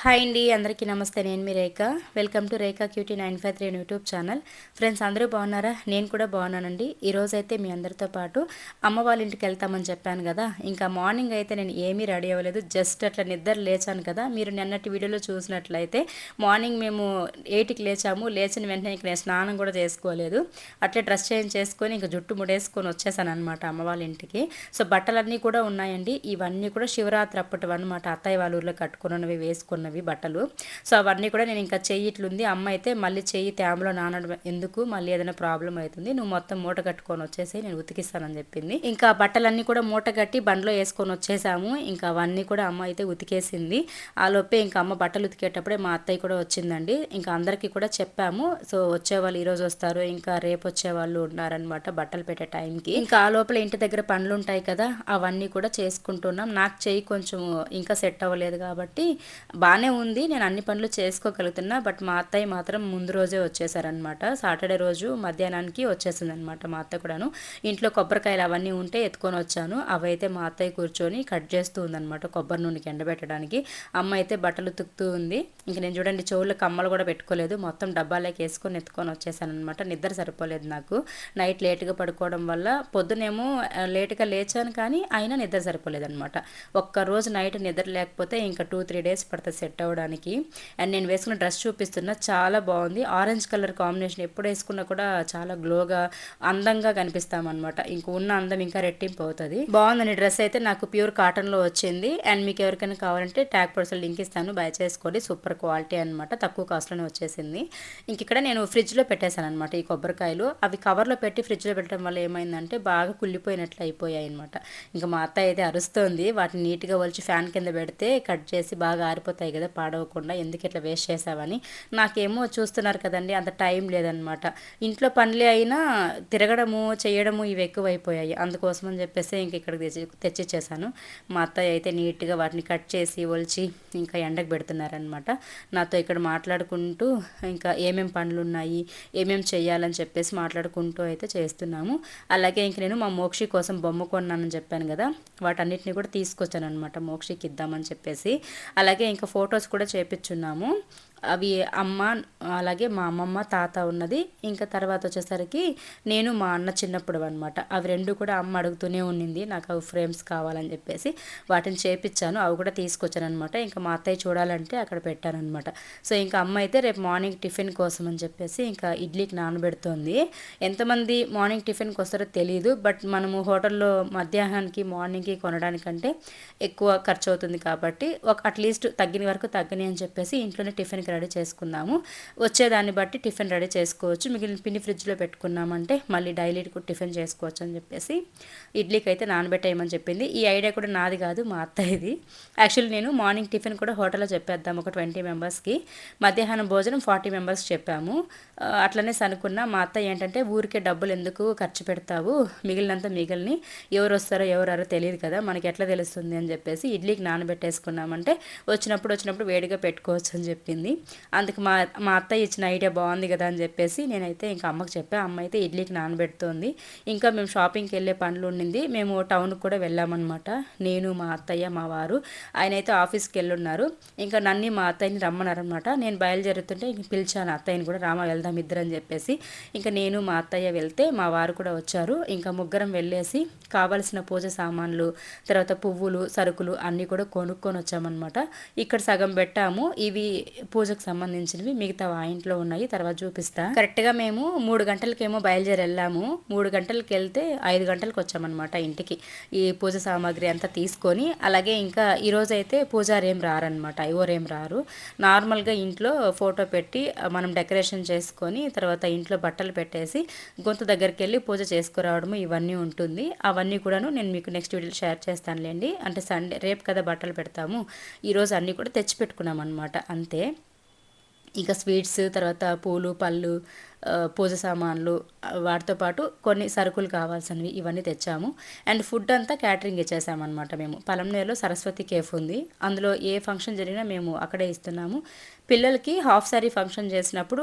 Hi అండి, అందరికీ నమస్తే. నేను మీ Rekha. Welcome to Rekha cutie 953 YouTube channel. Friends, అందరూ బాగున్నారా? నేను కూడా బాగున్నానండి. ఈరోజైతే మీ అందరితో పాటు అమ్మ వాళ్ళ ఇంటికి వెళ్తామని చెప్పాను కదా. ఇంకా మార్నింగ్ అయితే నేను ఏమీ రెడీ అవ్వలేదు, జస్ట్ అట్లా నిద్ర లేచాను కదా. మీరు నిన్నటి వీడియోలో చూసినట్లయితే మార్నింగ్ మేము 8కి లేచాము. లేచిన వెంటనే ఇంక నేను స్నానం కూడా చేసుకోలేదు, అట్లే డ్రెస్ చేంజ్ చేసుకొని ఇంకా జుట్టు ముడేసుకొని వచ్చేసాను అనమాట అమ్మ వాళ్ళ ఇంటికి. సో బట్టలన్నీ కూడా ఉన్నాయండి. ఇవన్నీ కూడా శివరాత్రి అప్పటివి అనమాట. అత్తయ్య వాళ్ళ ఊర్లో కట్టుకున్నవి వేసుకున్నవి బట్టలు. సో అవన్నీ కూడా నేను ఇంకా చెయ్యి ఇట్లుంది, అమ్మ అయితే మళ్ళీ చెయ్యి తేమలో నానడం ఎందుకు, మళ్ళీ ఏదైనా ప్రాబ్లం అవుతుంది, నువ్వు మొత్తం మూట కట్టుకొని వచ్చేసి నేను ఉతికిస్తానని చెప్పింది. ఇంకా బట్టలన్నీ కూడా మూట కట్టి బండ్లో వేసుకొని వచ్చేసాము. ఇంకా అవన్నీ కూడా అమ్మ అయితే ఉతికేసింది. ఆ లోపే ఇంకా అమ్మ బట్టలు ఉతికేటప్పుడే మా అత్తయ్య కూడా వచ్చిందండి. ఇంకా అందరికీ కూడా చెప్పాము, సో వచ్చేవాళ్ళు ఈరోజు వస్తారు, ఇంకా రేపు వచ్చేవాళ్ళు ఉన్నారనమాట బట్టలు పెట్టే టైంకి. ఇంకా ఆ లోపల ఇంటి దగ్గర పనులు ఉంటాయి కదా, అవన్నీ కూడా చేసుకుంటున్నాం. నాకు చెయ్యి కొంచెం ఇంకా సెట్ అవ్వలేదు కాబట్టి బాగానే ఉంది, నేను అన్ని పనులు చేసుకోగలుగుతున్నా. బట్ మా అత్తయ్య మాత్రం ముందు రోజే వచ్చేసారనమాట. సాటర్డే రోజు మధ్యాహ్నానికి వచ్చేసింది అనమాట మా అత్త కూడాను. ఇంట్లో కొబ్బరికాయలు అవన్నీ ఉంటే ఎత్తుకొని వచ్చాను. అవైతే మా అత్తయ్య కూర్చొని కట్ చేస్తూ ఉందనమాట కొబ్బరి నూనెకి ఎండబెట్టడానికి. అమ్మ అయితే బట్టలు తుక్కుతూ ఉంది. ఇంక నేను చూడండి, చెవుల్లో కమ్మలు కూడా పెట్టుకోలేదు, మొత్తం డబ్బాలోకి వేసుకొని ఎత్తుకొని వచ్చేసాను అనమాట. నిద్ర సరిపోలేదు నాకు, నైట్ లేట్గా పడుకోవడం వల్ల. పొద్దునేమో లేట్గా లేచాను కానీ అయినా నిద్ర సరిపోలేదు అనమాట. ఒక్కరోజు నైట్ నిద్ర లేకపోతే ఇంకా 2-3 డేస్ పడుతుంది సెట్ అవ్వడానికి. అండ్ నేను వేసుకున్న డ్రెస్ చూపిస్తున్నా, చాలా బాగుంది. ఆరెంజ్ కలర్ కాంబినేషన్, ఎప్పుడు వేసుకున్నా కూడా చాలా గ్లోగా అందంగా కనిపిస్తామన్నమాట. ఇంక ఉన్న అందం ఇంకా రెట్టింపు అవుతుంది. బాగుందండి డ్రెస్ అయితే, నాకు ప్యూర్ కాటన్లో వచ్చింది. అండ్ మీకు ఎవరికైనా కావాలంటే ట్యాగ్ పర్సల్ లింక్ ఇస్తాను, బై చేసుకోండి. సూపర్ క్వాలిటీ అనమాట, తక్కువ కాస్ట్లోనే వచ్చేసింది. ఇంక ఇక్కడ నేను ఫ్రిడ్జ్లో పెట్టేశాను అనమాట ఈ కొబ్బరికాయలు. అవి కవర్లో పెట్టి ఫ్రిడ్జ్లో పెట్టడం వల్ల ఏమైందంటే బాగా కుళ్ళిపోయినట్లు అయిపోయాయి అనమాట. ఇంకా మా అత్త అయితే అరుస్తుంది, వాటిని నీట్గా ఒలిచి ఫ్యాన్ కింద పెడితే కట్ చేసి బాగా ఆరిపోతాయి కదా పాడవకుండా, ఎందుకు ఇట్లా వేస్ట్ చేసావని. నాకేమో చూస్తున్నారు కదండి, అంత టైం లేదనమాట. ఇంట్లో పనులే అయినా తిరగడము చేయడము ఇవి ఎక్కువైపోయాయి. అందుకోసం అని చెప్పేసి ఇంక ఇక్కడికి తెచ్చిచ్చేసాను. మా అత్తయ్య అయితే నీట్గా వాటిని కట్ చేసి ఒలిచి ఇంకా ఎండకు పెడుతున్నారనమాట. నాతో ఇక్కడ మాట్లాడుకుంటూ ఇంకా ఏమేం పనులు ఉన్నాయి, ఏమేం చెయ్యాలని చెప్పేసి మాట్లాడుకుంటూ అయితే చేస్తున్నాము. అలాగే ఇంక నేను మా మోక్షి కోసం బొమ్మ కొన్నానని చెప్పాను కదా, వాటన్నిటిని కూడా తీసుకొచ్చాను అనమాట మోక్షికి ఇద్దామని చెప్పేసి. అలాగే ఇంకా ఫొటోస్ కూడా చేపించున్నాము. అవి అమ్మ, అలాగే మా అమ్మమ్మ తాత ఉన్నది. ఇంకా తర్వాత వచ్చేసరికి నేను మా అన్న చిన్నప్పుడు అనమాట. అవి రెండు కూడా అమ్మ అడుగుతూనే ఉండింది, నాకు అవి ఫ్రేమ్స్ కావాలని చెప్పేసి వాటిని చేపించాను. అవి కూడా తీసుకొచ్చాను అనమాట. ఇంకా మా అత్తయ్య చూడాలంటే అక్కడ పెట్టానమాట. సో ఇంకా అమ్మ అయితే రేపు మార్నింగ్ టిఫిన్ కోసం అని చెప్పేసి ఇంకా ఇడ్లీకి నానబెడుతోంది. ఎంతమంది మార్నింగ్ టిఫిన్కి వస్తారో తెలియదు, బట్ మనము హోటల్లో మధ్యాహ్నానికి మార్నింగ్కి కొనడానికంటే ఎక్కువ ఖర్చు అవుతుంది కాబట్టి అట్లీస్ట్ తగ్గిన వరకు తగ్గని అని చెప్పేసి ఇంట్లోనే టిఫిన్కి రెడీ చేసుకుందాము. వచ్చేదాన్ని బట్టి టిఫిన్ రెడీ చేసుకోవచ్చు. మిగిలిన పిండి ఫ్రిడ్జ్లో పెట్టుకున్నామంటే మళ్ళీ డైలీ టిఫిన్ చేసుకోవచ్చు అని చెప్పేసి ఇడ్లీకి అయితే నానబెట్టేయమని చెప్పింది. ఈ ఐడియా కూడా నాది కాదు, మా అత్తయ్యది. యాక్చువల్లీ నేను మార్నింగ్ టిఫిన్ కూడా హోటల్లో చెప్పేద్దాం ఒక 20 మెంబర్స్కి, మధ్యాహ్నం భోజనం 40 మెంబర్స్ చెప్పాము. అట్లనే అనుకున్నా. మా అత్తయ్య ఏంటంటే, ఊరికే డబ్బులు ఎందుకు ఖర్చు పెడతావు, మిగిలినంత మిగిలిని ఎవరు వస్తారో ఎవరారో తెలియదు కదా, మనకి ఎట్లా తెలుస్తుంది అని చెప్పేసి ఇడ్లీకి నానబెట్టేసుకున్నామంటే వచ్చినప్పుడు వేడిగా పెట్టుకోవచ్చు అని చెప్పింది. అందుకు మా అత్తయ్య ఇచ్చిన ఐడియా బాగుంది కదా అని చెప్పేసి నేనైతే ఇంకా అమ్మకి చెప్పా. అమ్మ అయితే ఇడ్లీకి నానబెడుతోంది. ఇంకా మేము షాపింగ్కి వెళ్ళే పనులు ఉండింది, మేము టౌన్కి కూడా వెళ్ళామన్నమాట. నేను, మా అత్తయ్య, మా వారు. ఆయన అయితే ఆఫీస్కి వెళ్ళున్నారు. ఇంకా నన్ను మా అత్తయ్యని రమ్మన్నారనమాట. నేను బయలుదేరుతుంటే ఇంక పిలిచాను అత్తయ్యని కూడా, రామ వెళ్దాం ఇద్దరు అని చెప్పేసి. ఇంకా నేను మా అత్తయ్య వెళ్తే మా వారు కూడా వచ్చారు. ఇంకా ముగ్గురం వెళ్ళేసి కావలసిన పూజ సామాన్లు, తర్వాత పువ్వులు, సరుకులు అన్నీ కూడా కొనుక్కొని వచ్చామన్నమాట. ఇక్కడ సగం పెట్టాము, ఇవి పూజకు సంబంధించినవి, మిగతా ఆ ఇంట్లో ఉన్నాయి, తర్వాత చూపిస్తా. కరెక్ట్గా మేము 3 గంటలకేమో బయలుదేరి వెళ్ళాము. 3 గంటలకి వెళ్తే 5 గంటలకు వచ్చామన్నమాట ఇంటికి, ఈ పూజ సామాగ్రి అంతా తీసుకొని. అలాగే ఇంకా ఈరోజు అయితే పూజారి ఏం రారనమాట, ఎవరేం రారు. నార్మల్గా ఇంట్లో ఫోటో పెట్టి మనం డెకరేషన్ చేసుకొని తర్వాత ఇంట్లో బట్టలు పెట్టేసి గొంతు దగ్గరికి వెళ్ళి పూజ చేసుకురావడము ఇవన్నీ ఉంటుంది. అవన్నీ కూడాను నేను మీకు నెక్స్ట్ వీడియోలో షేర్ చేస్తానులేండి. అంటే సండే రేపు కదా బట్టలు పెడతాము, ఈరోజు అన్నీ కూడా తెచ్చి పెట్టుకున్నాం అనమాట అంతే. ఇంకా స్వీట్స్, తర్వాత పూలు పళ్ళు, పూజ సామాన్లు వాటితో పాటు కొన్ని సరుకులు కావాల్సినవి ఇవన్నీ తెచ్చాము. అండ్ ఫుడ్ అంతా క్యాటరింగ్ ఇచ్చేసామన్నమాట మేము. పలంనేరులో సరస్వతి కేఫ్ ఉంది, అందులో ఏ ఫంక్షన్ జరిగినా మేము అక్కడే ఇస్తున్నాము. పిల్లలకి హాఫ్ సారీ ఫంక్షన్ చేసినప్పుడు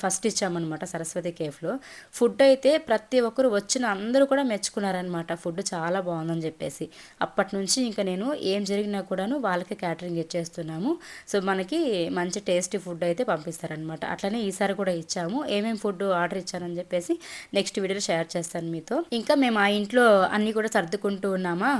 ఫస్ట్ ఇచ్చామన్నమాట సరస్వతి కేఫ్లో. ఫుడ్ అయితే ప్రతి ఒక్కరు వచ్చిన అందరూ కూడా మెచ్చుకున్నారనమాట, ఫుడ్ చాలా బాగుందని చెప్పేసి. అప్పటి నుంచి ఇంకా నేను ఏం జరిగినా కూడాను వాళ్ళకి క్యాటరింగ్ ఇచ్చేస్తున్నాము. సో మనకి మంచి టేస్టీ ఫుడ్ అయితే పంపిస్తారనమాట. అట్లనే ఈసారి కూడా ఇచ్చాము. ఏమేమి ఫుడ్ ఆర్డర్ ఇచ్చానని చెప్పేసి నెక్స్ట్ వీడియోలో షేర్ చేస్తాను మీతో. ఇంకా మేము ఆ ఇంట్లో అన్నీ కూడా సర్దుకుంటూ ఉన్నామా,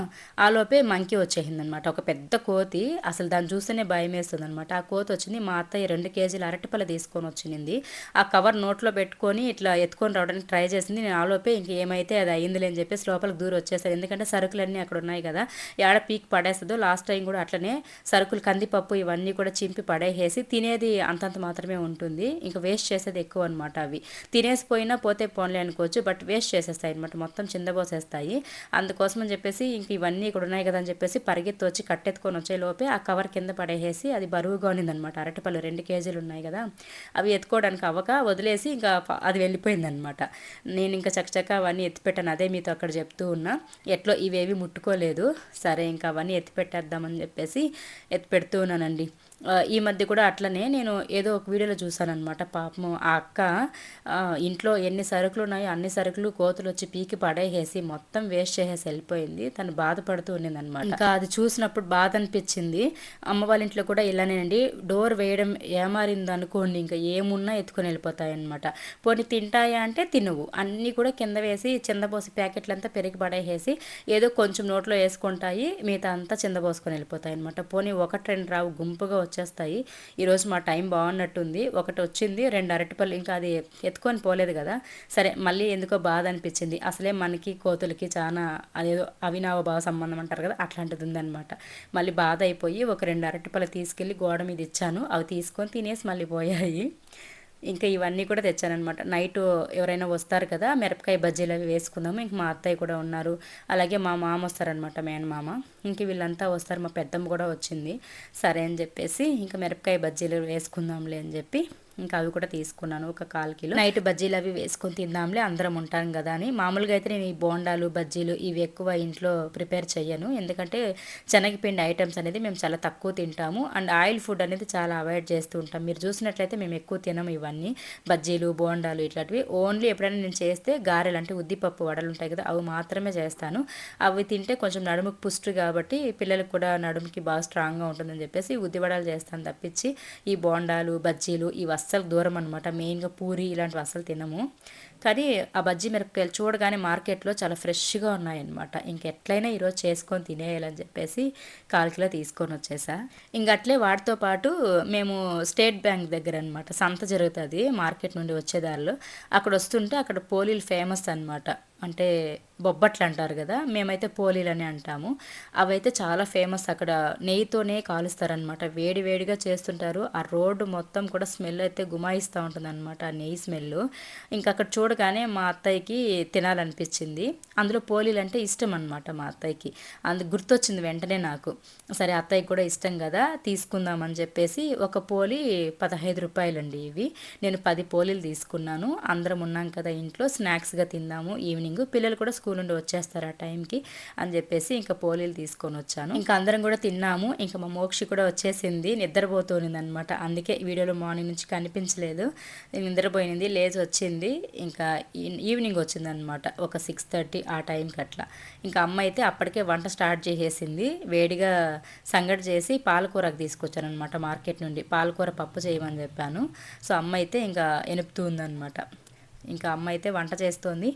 ఆ లోపే మంకీ వచ్చేసిందనమాట. ఒక పెద్ద కోతి, అసలు దాన్ని చూస్తేనే భయం వేస్తుంది అనమాట. ఆ కోతి వచ్చింది. మా అత్తయ్య 2 కేజీల అరటిపళ్ళు తీసుకొని వచ్చింది. ఆ కవర్ నోట్లో పెట్టుకొని ఇట్లా ఎత్తుకొని రావడానికి ట్రై చేసింది. నేను ఆలోపే ఇంక ఏమైతే అది అయ్యిందిలే అని చెప్పేసి లోపలికి దూరం వచ్చేసాను. ఎందుకంటే సరుకులన్నీ అక్కడ ఉన్నాయి కదా, ఏడ పీక్ పడేస్తుందో. లాస్ట్ టైం కూడా అట్లనే సరుకులు కందిపప్పు ఇవన్నీ కూడా చింపి పడేసేసి, తినేది అంతంత మాత్రమే ఉంటుంది, ఇంకా వేస్ట్ చేసేది ఎక్కువ అనమాట. అవి తినేసిపోయినా పోతే పోన్లే అనుకోవచ్చు, బట్ వేస్ట్ చేసేస్తాయి అనమాట, మొత్తం చిందబోసేస్తాయి. అందుకోసం అని చెప్పేసి ఇంక ఇవన్నీ ఇక్కడ ఉన్నాయి కదా అని చెప్పేసి పరిగెత్తి వచ్చి కట్టెత్తుకొని వచ్చే లోపే ఆ కవర్ కింద పడేసేసి, అది బరువుగా ఉన్నిందనమాట. అరటిపళ్ళు 2 కేజీలు ఉన్నాయి కదా, అవి ఎత్తుకోవడానికి అవ్వక వదిలేసి ఇంకా అది వెళ్ళిపోయిందనమాట. నేను ఇంకా చక్కచక్క అవన్నీ ఎత్తిపెట్టాను. అదే మీతో అక్కడ చెప్తూ ఉన్నా, ఎట్లో ఇవేవి ముట్టుకోలేదు. సరే ఇంకా అవన్నీ ఎత్తిపెట్టేద్దామని చెప్పేసి ఎత్తిపెడుతూ ఉన్నానండి. ఈ మధ్య కూడా అట్లనే నేను ఏదో ఒక వీడియోలో చూసానమాట. పాపము ఆ అక్క ఇంట్లో ఎన్ని సరుకులు ఉన్నాయో అన్ని సరుకులు కోతులు వచ్చి పీకి పడేసేసి మొత్తం వేస్ట్ చేసేసి వెళ్ళిపోయింది. తను బాధపడుతూ ఉన్నిందనమాట. ఇంకా అది చూసినప్పుడు బాధ అనిపించింది. అమ్మ వాళ్ళ ఇంట్లో కూడా ఇలానేనండి, డోర్ వేయడం ఏమారింది అనుకోండి, ఇంకా ఏమున్నా ఎత్తుకొని వెళ్ళిపోతాయన్నమాట. పోనీ తింటాయా అంటే తినవు, అన్నీ కూడా కింద వేసి చిందపోసి ప్యాకెట్లంతా పెరిగి పడేసేసి ఏదో కొంచెం నోట్లో వేసుకుంటాయి, మిగతా అంతా చిందపోసుకొని వెళ్ళిపోతాయి అనమాట. పోనీ 1-2 రావు, గుంపుగా వచ్చేస్తాయి. ఈరోజు మా టైం బాగున్నట్టుంది, ఒకటి వచ్చింది, 2 అరటిపళ్ళు, ఇంకా అది ఎత్తుకొని పోలేదు కదా. సరే మళ్ళీ ఎందుకో బాధ అనిపించింది. అసలే మనకి కోతులకి చాలా అదేదో అవినావ భావ సంబంధం అంటారు కదా, అట్లాంటిది ఉందన్నమాట. మళ్ళీ బాధ అయిపోయి ఒక 2 అరటిపళ్ళు తీసుకెళ్ళి గోడ మీద ఇచ్చాను. అవి తీసుకొని తినేసి మళ్ళీ పోయాయి. ఇంకా ఇవన్నీ కూడా తెచ్చానమాట. నైట్ ఎవరైనా వస్తారు కదా, మిరపకాయ బజ్జీలు అవి వేసుకుందాము. ఇంక మా అత్తయ్య కూడా ఉన్నారు, అలాగే మా మామ వస్తారనమాట, మేనమామ. ఇంక వీళ్ళంతా వస్తారు, మా పెద్దమ్మ కూడా వచ్చింది. సరే అని చెప్పేసి ఇంకా మిరపకాయ బజ్జీలు వేసుకుందాంలే అని చెప్పి ఇంకా అవి కూడా తీసుకున్నాను, ఒక 1/4 కిలో. నైట్ బజ్జీలు అవి వేసుకొని తిందాంలే, అందరం ఉంటాం కదా అని. మామూలుగా అయితే నేను ఈ బోండాలు బజ్జీలు ఇవి ఎక్కువ ఇంట్లో ప్రిపేర్ చెయ్యను, ఎందుకంటే శనగపిండి ఐటమ్స్ అనేది మేము చాలా తక్కువ తింటాము. అండ్ ఆయిల్ ఫుడ్ అనేది చాలా అవాయిడ్ చేస్తూ ఉంటాం. మీరు చూసినట్లయితే మేము ఎక్కువ తినము ఇవన్నీ, బజ్జీలు బోండాలు ఇట్లాంటివి. ఓన్లీ ఎప్పుడైనా నేను చేస్తే గారెలు అంటే ఉద్దిపప్పు వడలు ఉంటాయి కదా, అవి మాత్రమే చేస్తాను. అవి తింటే కొంచెం నడుముకి పుష్టి కాబట్టి పిల్లలకు కూడా నడుముకి బాగా స్ట్రాంగ్గా ఉంటుందని చెప్పేసి ఉద్ది వడలు చేస్తాను తప్పించి ఈ బోండాలు బజ్జీలు ఇవి అస్సలు దూరం అనమాట. మెయిన్గా పూరి ఇలాంటివి అస్సలు తినము. కానీ ఆ బజ్జీ మిరపకాయలు చూడగానే మార్కెట్లో చాలా ఫ్రెష్గా ఉన్నాయన్నమాట. ఇంకెట్లయినా ఈరోజు చేసుకొని తినేయాలని చెప్పేసి 1/4 కిలో తీసుకొని వచ్చేసా. ఇంకట్లే వాటితో పాటు మేము స్టేట్ బ్యాంక్ దగ్గర అనమాట సంత జరుగుతుంది మార్కెట్ నుండి వచ్చేదారిలో. అక్కడ వస్తుంటే అక్కడ పోలీలు ఫేమస్ అనమాట. అంటే బొబ్బట్లు అంటారు కదా, మేమైతే పోలీలు అని అంటాము. అవైతే చాలా ఫేమస్. అక్కడ నెయ్యితోనే కాలుస్తారనమాట, వేడి వేడిగా చేస్తుంటారు. ఆ రోడ్డు మొత్తం కూడా స్మెల్ అయితే గుమాయిస్తూ ఉంటుంది అనమాట, ఆ నెయ్యి స్మెల్. ఇంకా అక్కడ చూడగానే మా అత్తయ్యకి తినాలనిపించింది. అందులో పోలీలు అంటే ఇష్టం అనమాట మా అత్తయ్యకి, అందుకు గుర్తొచ్చింది వెంటనే నాకు. సరే అత్తయ్యకి కూడా ఇష్టం కదా తీసుకుందామని చెప్పేసి ఒక పోలి 15 రూపాయలండి ఇవి. నేను 10 పోలీలు తీసుకున్నాను. అందరం ఉన్నాం కదా ఇంట్లో, స్నాక్స్గా తిందాము ఈవినింగ్, పిల్లలు కూడా స్కూల్ నుండి వచ్చేస్తారు ఆ టైంకి అని చెప్పేసి ఇంకా పోలీలు తీసుకొని వచ్చాను. ఇంకా అందరం కూడా తిన్నాము. ఇంకా మా మోక్షి కూడా వచ్చేసింది, నిద్రపోతుంది అనమాట. అందుకే వీడియోలో మార్నింగ్ నుంచి కనిపించలేదు, నిద్రపోయింది. లేచి వచ్చింది, ఇంకా ఈవినింగ్ వచ్చిందనమాట, ఒక 6:30 ఆ టైంకి అట్లా. ఇంకా అమ్మ అయితే అప్పటికే వంట స్టార్ట్ చేసేసింది. వేడిగా సంగటి చేసి పాలకూరకు తీసుకొచ్చాను అనమాట మార్కెట్ నుండి. పాలకూర పప్పు చేయమని చెప్పాను. సో అమ్మ అయితే ఇంకా ఎనుపుతూ ఉందన్నమాట. ఇంకా అమ్మ అయితే వంట చేస్తోంది,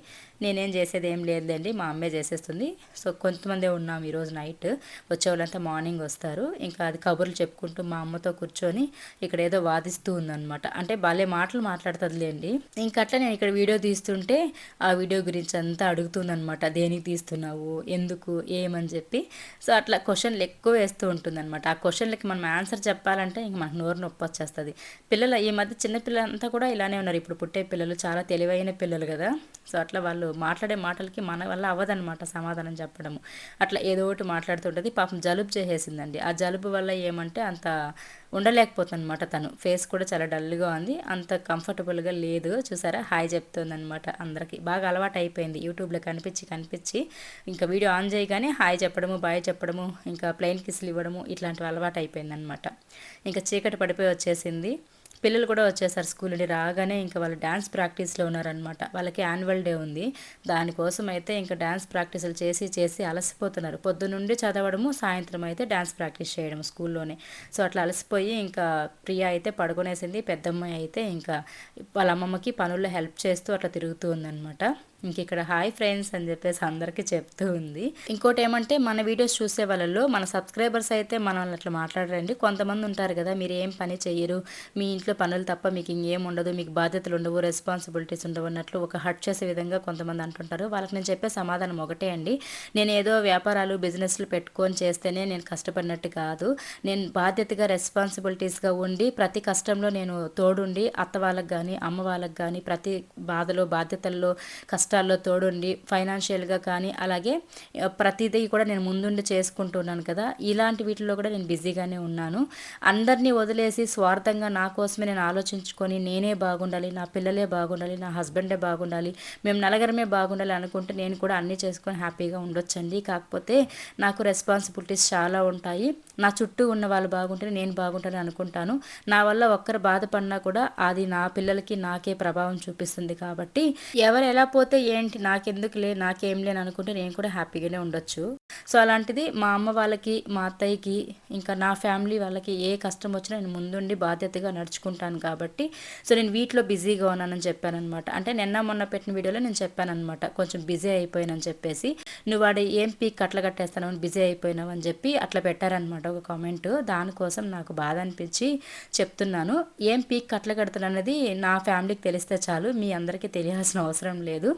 నేనేం చేసేది ఏం లేదండి, మా అమ్మే చేసేస్తుంది. సో కొంతమందే ఉన్నాం ఈరోజు నైట్, వచ్చే వాళ్ళంతా మార్నింగ్ వస్తారు. ఇంకా అది కబుర్లు చెప్పుకుంటూ మా అమ్మతో కూర్చొని ఇక్కడ ఏదో వాదిస్తూ ఉందన్నమాట. అంటే భలే మాటలు మాట్లాడుతుందిలేండి. ఇంకా అట్లా నేను ఇక్కడ వీడియో తీస్తుంటే ఆ వీడియో గురించి అంతా అడుగుతుందన్నమాట, దేనికి తీస్తున్నావు, ఎందుకు, ఏమని చెప్పి. సో అట్లా క్వశ్చన్లు ఎక్కువ వేస్తూ ఉంటుందన్నమాట. ఆ క్వశ్చన్లకి మనం ఆన్సర్ చెప్పాలంటే ఇంక మనకు నోరు నొప్పి వచ్చేస్తుంది. పిల్లలు ఈ మధ్య చిన్న పిల్లలంతా కూడా ఇలానే ఉన్నారు. ఇప్పుడు పుట్టే పిల్లలు చాలా తెలివైన పిల్లలు కదా, సో అట్లా వాళ్ళు మాట్లాడే మాటలకి మన వల్ల అవ్వదనమాట సమాధానం చెప్పడము. అట్లా ఏదో ఒకటి మాట్లాడుతుంటది. పాపం జలుబు చేసేసిందండి. ఆ జలుబు వల్ల ఏమంటే అంత ఉండలేకపోతుందనమాట తను. ఫేస్ కూడా చాలా డల్‌గా ఉంది. అంత కంఫర్టబుల్‌గా లేదు. చూసారా హాయ్ చెప్తుందనమాట అందరికి. బాగా అలవాటు అయిపోయింది. యూట్యూబ్‌లో కనిపించి ఇంకా వీడియో ఆన్ చేయగానే హాయ్ చెప్పడము, బాయ్ చెప్పడము, ఇంకా ప్లెయిన్ కిస్‌లు ఇవ్వడము ఇట్లాంటివి అలవాటు అయిపోయిందనమాట. ఇంకా చీకటి పడిపోయి వచ్చేసింది. పిల్లలు కూడా వచ్చేసారు స్కూల్ నుండి. రాగానే ఇంకా వాళ్ళు డాన్స్ ప్రాక్టీస్లో ఉన్నారనమాట. వాళ్ళకి యాన్యువల్ డే ఉంది. దానికోసం అయితే ఇంకా డాన్స్ ప్రాక్టీసులు చేసి అలసిపోతున్నారు. పొద్దునుండి చదవడము, సాయంత్రం అయితే డాన్స్ ప్రాక్టీస్ చేయడం స్కూల్లోనే. సో అట్లా అలసిపోయి ఇంకా ప్రియ అయితే పడుకునేసింది. పెద్దమ్మాయి అయితే ఇంకా వాళ్ళ అమ్మమ్మకి పనుల్లో హెల్ప్ చేస్తూ అట్లా తిరుగుతూ ఉందనమాట. ఇంక ఇక్కడ హాయ్ ఫ్రెండ్స్ అని చెప్పేసి అందరికీ చెప్తూ ఉంది. ఇంకోటి ఏమంటే మన వీడియోస్ చూసే వాళ్ళలో మన సబ్స్క్రైబర్స్ అయితే మనల్ని అట్లా మాట్లాడరండి. కొంతమంది ఉంటారు కదా, మీరు ఏం పని చెయ్యరు, మీ ఇంట్లో పనులు తప్ప మీకు ఇంకేం ఉండదు, మీకు బాధ్యతలు ఉండవు, రెస్పాన్సిబిలిటీస్ ఉండవు అన్నట్లు ఒక హర్ట్ చేసే విధంగా కొంతమంది అంటుంటారు. వాళ్ళకి నేను చెప్పే సమాధానం ఒకటే అండి. నేను ఏదో వ్యాపారాలు బిజినెస్లు పెట్టుకొని చేస్తేనే నేను కష్టపడినట్టు కాదు. నేను బాధ్యతగా రెస్పాన్సిబిలిటీస్గా ఉండి ప్రతి కష్టంలో నేను తోడుండి అత్త వాళ్ళకి కానీ అమ్మ వాళ్ళకి కానీ ప్రతి బాధలో బాధ్యతల్లో కష్టాల్లో తోడుండి ఫైనాన్షియల్గా కానీ అలాగే ప్రతిదీ కూడా నేను ముందుండి చేసుకుంటున్నాను కదా. ఇలాంటి వీటిలో కూడా నేను బిజీగానే ఉన్నాను. అందరినీ వదిలేసి స్వార్థంగా నా కోసమే నేను ఆలోచించుకొని నేనే బాగుండాలి, నా పిల్లలే బాగుండాలి, నా హస్బెండే బాగుండాలి, మేము నలుగురమే బాగుండాలి అనుకుంటే నేను కూడా అన్నీ చేసుకొని హ్యాపీగా ఉండొచ్చండి. కాకపోతే నాకు రెస్పాన్సిబిలిటీస్ చాలా ఉంటాయి. నా చుట్టూ ఉన్న వాళ్ళు బాగుంటే నేను బాగుంటానని అనుకుంటాను. నా వల్ల ఒక్కరు బాధపడినా కూడా అది నా పిల్లలకి నాకే ప్రభావం చూపిస్తుంది. కాబట్టి ఎవరు ఎలా పోతే ఏంటి, నాకెందుకులే, నాకేం లేని అనుకుంటే నేను కూడా హ్యాపీగానే ఉండొచ్చు. సో అలాంటిది మా అమ్మ వాళ్ళకి, మా అత్తయ్యకి, ఇంకా నా ఫ్యామిలీ వాళ్ళకి ఏ కష్టం వచ్చినా నేను ముందుండి బాధ్యతగా నడుచుకుంటాను. కాబట్టి సో నేను వీటిలో బిజీగా ఉన్నానని చెప్పానమాట. అంటే మొన్న పెట్టిన వీడియోలో నేను చెప్పానమాట, కొంచెం బిజీ అయిపోయానని చెప్పేసి. నువ్వు వాడు ఏం పీక్ కట్ల కట్టేస్తాను బిజీ అయిపోయినావు అని చెప్పి అట్లా పెట్టారనమాట ఒక కామెంట్. దానికోసం నాకు బాధ అనిపించి చెప్తున్నాను. ఏం పీక్ కట్ల కడతాను అన్నది నా ఫ్యామిలీకి తెలిస్తే చాలు, మీ అందరికీ తెలియాల్సిన అవసరం లేదు.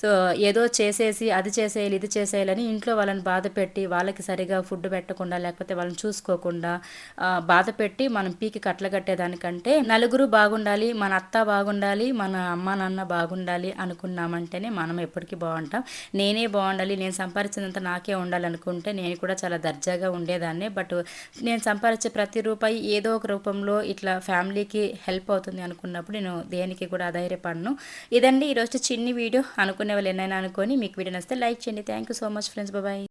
సో ఏదో చేసేసి అది చేసేయాలి ఇది చేసేయాలని ఇంట్లో వాళ్ళని బాధ పెట్టి వాళ్ళకి సరిగా ఫుడ్ పెట్టకుండా లేకపోతే వాళ్ళని చూసుకోకుండా బాధ పెట్టి మనం పీకి కట్టేదానికంటే నలుగురు బాగుండాలి, మన అత్త బాగుండాలి, మన అమ్మ నాన్న బాగుండాలి అనుకున్నామంటేనే మనం ఎప్పటికీ బాగుంటాం. నేనే బాగుండాలి, నేను సంపాదించినంత నాకే ఉండాలి అనుకుంటే నేను కూడా చాలా దర్జాగా ఉండేదాన్ని. బట్ నేను సంపాదించే ప్రతి రూపాయి ఏదో ఒక రూపంలో ఇట్లా ఫ్యామిలీకి హెల్ప్ అవుతుంది అనుకున్నప్పుడు నేను దేనికి కూడా అధైర్యపడను. ఇదండి ఈరోజు చిన్ని వీడియో. అనుకునే వాళ్ళు ఎన్నైనా అనుకొని మీకు వీడియో నచ్చితే లైక్ చేయండి. Thank you so much friends. Bye.